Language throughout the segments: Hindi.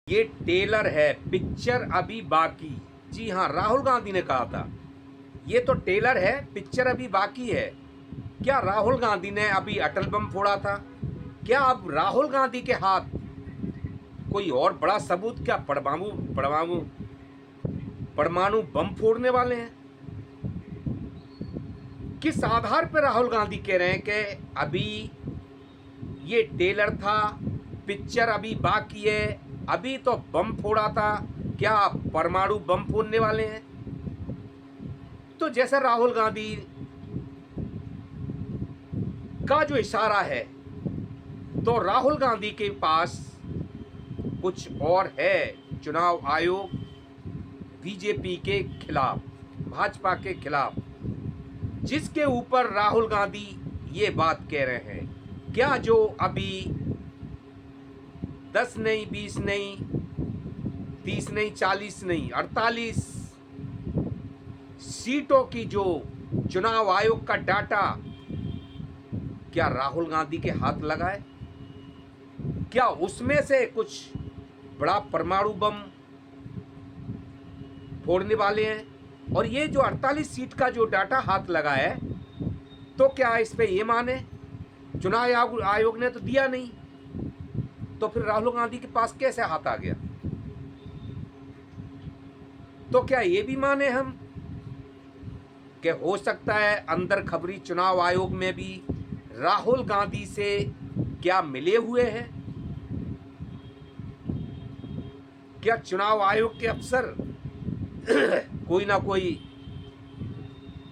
ये टेलर है, पिक्चर अभी बाकी। जी हाँ, राहुल गांधी ने कहा था ये तो टेलर है, पिक्चर अभी बाकी है। क्या राहुल गांधी ने अभी अटल बम फोड़ा था? क्या अब राहुल गांधी के हाथ कोई और बड़ा सबूत, क्या परमाणु परमाणु परमाणु बम फोड़ने वाले हैं? किस आधार पर राहुल गांधी कह रहे हैं कि अभी ये टेलर था, पिक्चर अभी बाकी है, अभी तो बम फोड़ा था, क्या परमाणु बम फोड़ने वाले हैं? तो जैसा राहुल गांधी का जो इशारा है, तो राहुल गांधी के पास कुछ और है। चुनाव आयोग बीजेपी के खिलाफ, भाजपा के खिलाफ, जिसके ऊपर राहुल गांधी ये बात कह रहे हैं, क्या जो अभी 10 नहीं, 20 नहीं, 30 नहीं, 40 नहीं, 48 सीटों की जो चुनाव आयोग का डाटा, क्या राहुल गांधी के हाथ लगा है? क्या उसमें से कुछ बड़ा परमाणु बम फोड़ने वाले हैं? और ये जो 48 सीट का जो डाटा हाथ लगा है, तो क्या इस पे ये माने चुनाव आयोग ने तो दिया नहीं, तो फिर राहुल गांधी के पास कैसे हाथ आ गया? तो क्या ये भी माने हम कि हो सकता है अंदर खबरी चुनाव आयोग में भी राहुल गांधी से क्या मिले हुए हैं? क्या चुनाव आयोग के अफसर कोई ना कोई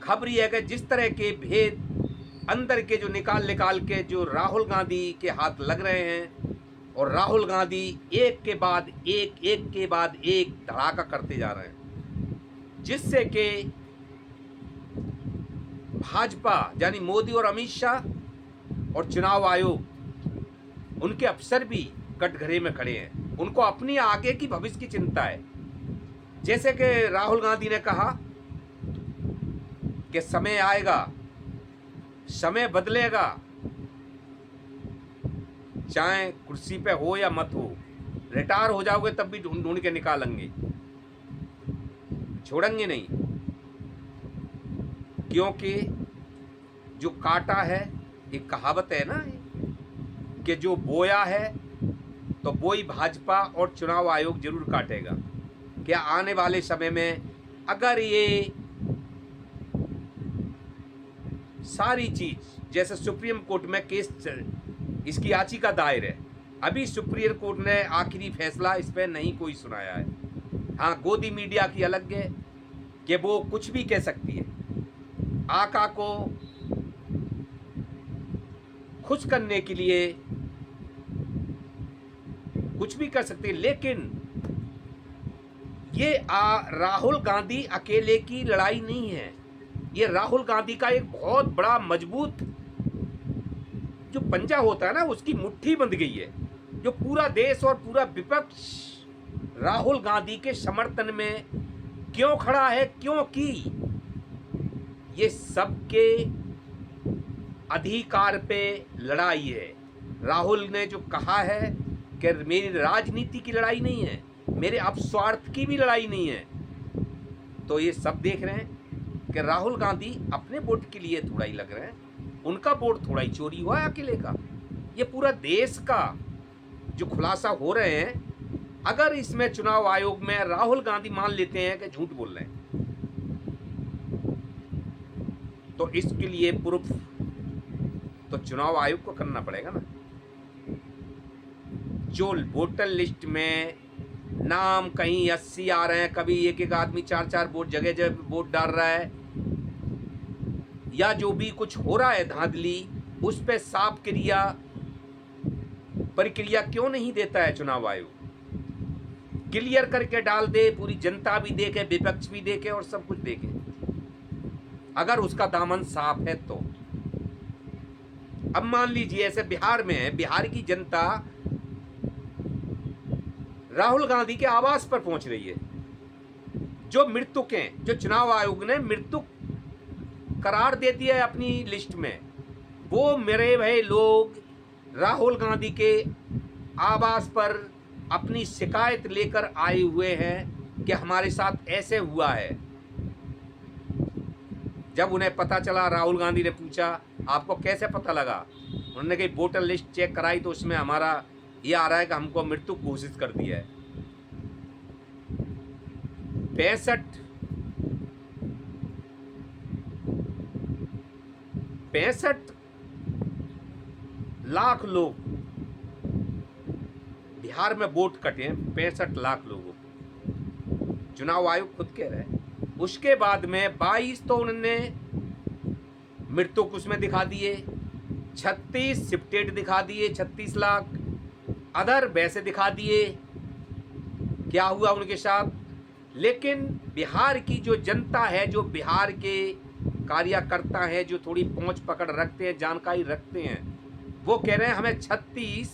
खबरी है कि जिस तरह के भेद अंदर के जो निकाल निकाल के जो राहुल गांधी के हाथ लग रहे हैं, और राहुल गांधी एक के बाद एक धड़ाका करते जा रहे हैं, जिससे कि भाजपा यानी मोदी और अमित शाह और चुनाव आयोग, उनके अफसर भी कटघरे में खड़े हैं। उनको अपनी आगे की भविष्य की चिंता है। जैसे कि राहुल गांधी ने कहा कि समय आएगा, समय बदलेगा, चाहे कुर्सी पे हो या मत हो, रिटायर हो जाओगे तब भी ढूंढ ढूंढ के निकालेंगे, छोड़ेंगे नहीं। क्योंकि जो काटा है, एक कहावत है ना कि जो बोया है तो बोई भाजपा और चुनाव आयोग जरूर काटेगा। क्या आने वाले समय में अगर ये सारी चीज, जैसे सुप्रीम कोर्ट में केस इसकी याचिका दायर है, अभी सुप्रीम कोर्ट ने आखिरी फैसला इस पर नहीं कोई सुनाया है। हाँ, गोदी मीडिया की अलग है कि वो कुछ भी कह सकती है, आका को खुश करने के लिए कुछ भी कर सकती है। लेकिन ये राहुल गांधी अकेले की लड़ाई नहीं है। ये राहुल गांधी का एक बहुत बड़ा मजबूत जो पंजा होता है ना, उसकी मुट्ठी बंध गई है, जो पूरा देश और पूरा विपक्ष राहुल गांधी के समर्थन में क्यों खड़ा है, क्योंकि ये सबके अधिकार पे लड़ाई है। राहुल ने जो कहा है कि मेरी राजनीति की लड़ाई नहीं है, मेरे अपस्वार्थ की भी लड़ाई नहीं है, तो ये सब देख रहे हैं कि राहुल गांधी अपने वोट के लिए थोड़ा ही लग रहे हैं, उनका वोट थोड़ा ही चोरी हुआ है अकेले का। ये पूरा देश का जो खुलासा हो रहे हैं, अगर इसमें चुनाव आयोग में राहुल गांधी मान लेते हैं कि झूठ बोल रहे हैं, तो इसके लिए प्रूफ तो चुनाव आयोग को करना पड़ेगा ना। जो वोटर लिस्ट में नाम कहीं 80 आ रहे हैं, कभी एक एक आदमी 4-4 वोट जगह जगह वोट डाल रहा है, या जो भी कुछ हो रहा है धांधली, उस पे साफ प्रक्रिया क्यों नहीं देता है चुनाव आयोग? क्लियर करके डाल दे, पूरी जनता भी देखे, विपक्ष भी देखे और सब कुछ देखे, अगर उसका दामन साफ है तो। अब मान लीजिए ऐसे बिहार में है, बिहार की जनता राहुल गांधी के आवास पर पहुंच रही है। जो मृतक हैं, जो चुनाव आयोग ने मृतक करार दे दिया है अपनी लिस्ट में, वो मेरे भाई लोग राहुल गांधी के आवास पर अपनी शिकायत लेकर आए हुए हैं कि हमारे साथ ऐसे हुआ है। जब उन्हें पता चला, राहुल गांधी ने पूछा आपको कैसे पता लगा, उन्होंने कही वोटर लिस्ट चेक कराई तो उसमें हमारा ये आ रहा है कि हमको मृत्यु घोषित कर दिया है। 65 लाख लोग बिहार में वोट कटे हैं, 65 लाख लोगों को, चुनाव आयोग खुद कह रहे हैं। उसके बाद में 22 तो उन्होंने मृतक उसमें दिखा दिए, 36 शिफ्टेड दिखा दिए 36 लाख, अदर वैसे दिखा दिए क्या हुआ उनके साथ। लेकिन बिहार की जो जनता है, जो बिहार के कार्यकर्ता है, जो थोड़ी पहुंच पकड़ रखते हैं, जानकारी रखते हैं, वो कह रहे हैं हमें 36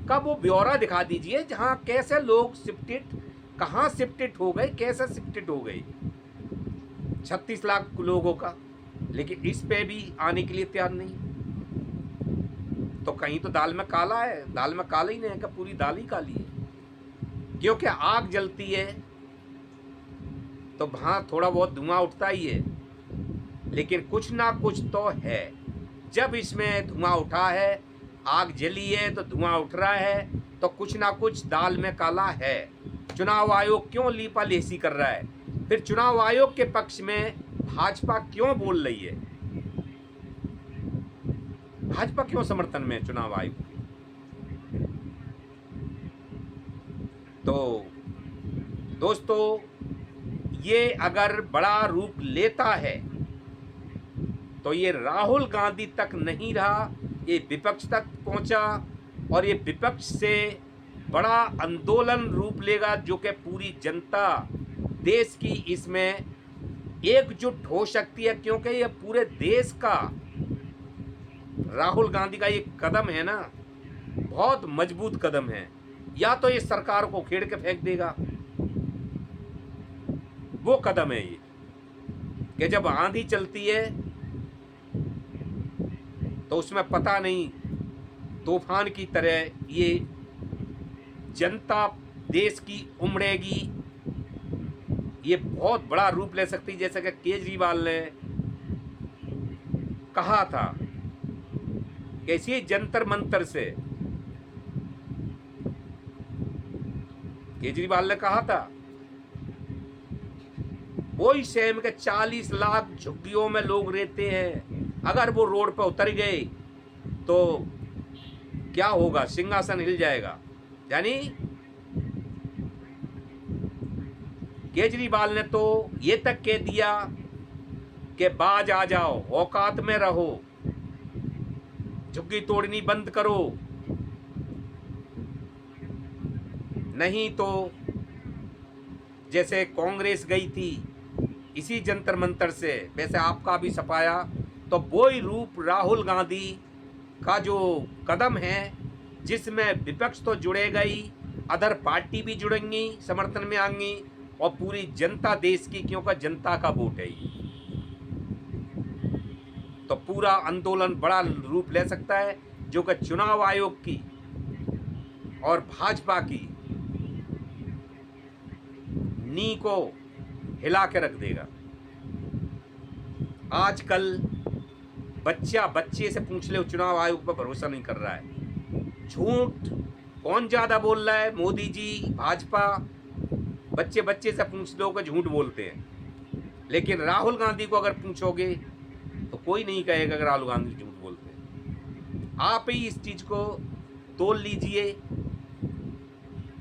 का वो ब्यौरा दिखा दीजिए जहां कैसे लोग शिफ्टेड, कहां शिफ्टेड हो गए, कैसे शिफ्टेड हो गए 36 लाख लोगों का। लेकिन इस पे भी आने के लिए तैयार नहीं। तो कहीं तो दाल में काला है, दाल में काला ही नहीं है कि पूरी दाल ही काली है। क्योंकि आग जलती है तो वहां थोड़ा बहुत धुआं उठता ही है, लेकिन कुछ ना कुछ तो है। जब इसमें धुआं उठा है, आग जली है तो धुआं उठ रहा है, तो कुछ ना कुछ दाल में काला है। चुनाव आयोग क्यों लीपालेसी कर रहा है? फिर चुनाव आयोग के पक्ष में भाजपा क्यों बोल रही है? भाजपा क्यों समर्थन में चुनाव आयोग के? तो दोस्तों, ये अगर बड़ा रूप लेता है तो ये राहुल गांधी तक नहीं रहा, ये विपक्ष तक पहुंचा, और ये विपक्ष से बड़ा आंदोलन रूप लेगा, जो कि पूरी जनता देश की इसमें एकजुट हो सकती है। क्योंकि ये पूरे देश का, राहुल गांधी का ये कदम है ना, बहुत मजबूत कदम है। या तो ये सरकार को खेड़ के फेंक देगा, वो कदम है ये कि जब आंधी चलती है तो उसमें पता नहीं तूफान की तरह ये जनता देश की उमड़ेगी। ये बहुत बड़ा रूप ले सकती है, जैसे कि केजरीवाल ने कहा था कि इसी जंतर मंतर से, केजरीवाल ने कहा था वही सेम के 40 लाख झुग्गियों में लोग रहते हैं, अगर वो रोड पर उतर गए तो क्या होगा, सिंहासन हिल जाएगा। यानी केजरीवाल ने तो ये तक कह दिया कि बाज आ जाओ, औकात में रहो, झुग्गी तोड़नी बंद करो, नहीं तो जैसे कांग्रेस गई थी इसी जंतर मंतर से, वैसे आपका भी सपाया। तो वही रूप राहुल गांधी का जो कदम है, जिसमें विपक्ष तो जुड़ेगा ही, अदर पार्टी भी जुड़ेंगी, समर्थन में आएंगी, और पूरी जनता देश की, क्योंकि जनता का वोट है ये, तो पूरा आंदोलन बड़ा रूप ले सकता है, जो कि चुनाव आयोग की और भाजपा की नी को हिला के रख देगा। आजकल बच्चे से पूछ ले, चुनाव आयोग पर भरोसा नहीं कर रहा है। झूठ कौन ज्यादा बोल रहा है, मोदी जी, भाजपा? बच्चे से पूछ लो कि झूठ बोलते हैं। लेकिन राहुल गांधी को अगर पूछोगे तो कोई नहीं कहेगा कि राहुल गांधी झूठ बोलते हैं। आप ही इस चीज को तोल लीजिए,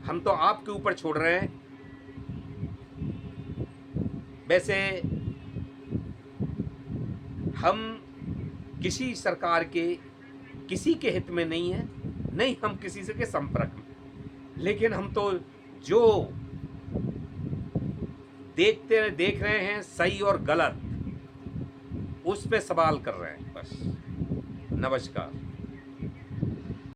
हम तो आपके ऊपर छोड़ रहे हैं। वैसे हम किसी सरकार के, किसी के हित में नहीं है, नहीं हम किसी से के संपर्क में, लेकिन हम तो जो देख रहे हैं सही और गलत, उस पे सवाल कर रहे हैं बस। नमस्कार।